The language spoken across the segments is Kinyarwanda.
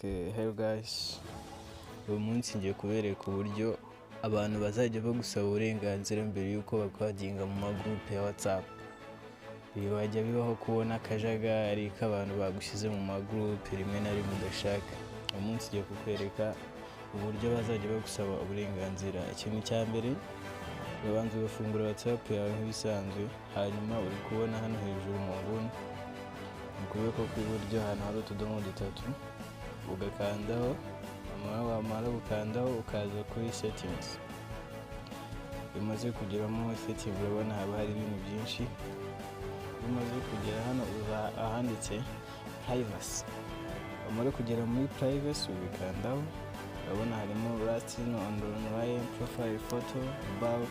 Hello guys, uyu munsi ngiye kubereka uburyo abantu bazajya bagusaba uburenganzira mbere y'uko bakwadinga mu magroupe ya WhatsApp. Bajya bibaho kubona akajagari k'abantu bagushyize mu magroupe rimwe na rimwe udashaka. Uyu munsi ngiye kukwereka uburyo bazajya bagusaba uburenganzira. Ikintu cya mbere, urabanza ugafungura WhatsApp yawe nk'ibisanzwe, hanyuma uri kubona hano hejuru mu nguni mu kuboko kw'iburyo ahantu hari utudomo dutatu, ugakandaho, wamara gukandaho ukaza kuri settings. Umaze kugeramo settings urabona haba hari ibintu byinshi. Umaze kugera hano uza ahanditse privacy. Wamara kugera muri privacy ubikandaho, urabona harimo last online profile photo about.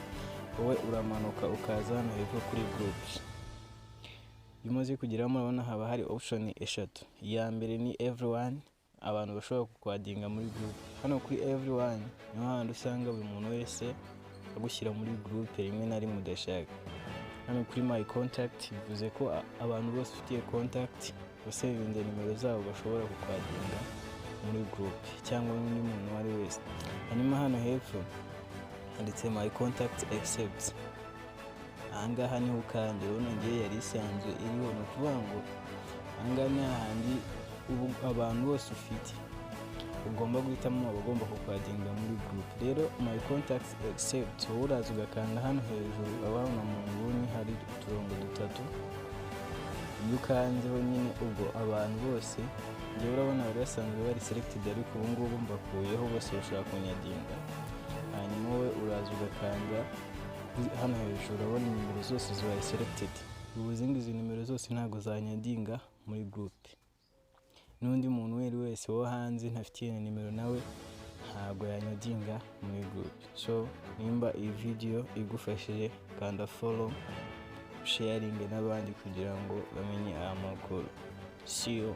Wowe uramanuka ukaza hano hepfo kuri groups. Iyo umaze kugeramo urabona haba hari option eshatu. Iya mbere ni everyone, abantu bashobora kukwadinga muri group. Hano kuri everyone niho handi usanga buri muntu wese agushyira muri group rimwe na rimwe udashaka. Hano kuri my contact bivuze ko abantu bose ufitiye contact usevinze nimero zabo bashobora kukwadinga muri group cyangwa n'undi muntu wari wese. Hanyuma hano hepfo handitse my contact except. Ahangaha niho ukanda, urabona ngiye yari isanzwe iriho, ni ukuvuga ngo ahangaha ni hahandi abantu bose ufite ugomba guhitamo abagomba kukwadinga muri group. Rero my contacts except wowe uraza ugakanda hano hejuru, abana mu nguni hari uturongo dutatu. Iyo ukanzeho nyine ubwo abantu bose njyewe urabona bari basanzwe bari selected, ariko ubu ngubu mbakuyeho bose bashaka kunyadinga. Hanyuma wowe uraza ugakanda hano hejuru, urabona nimero zose zibaye selected. Ubuzingi izi nimero zose ntabwo zanyadinga muri group. N'undi muntu wese wo hanze ntafitiye nimero nawe ntabwo yanyadinga muri group. So nimba iyi video igufashije, kanda follow, sharing n'abandi kugira ngo bamenye aya makuru. See you.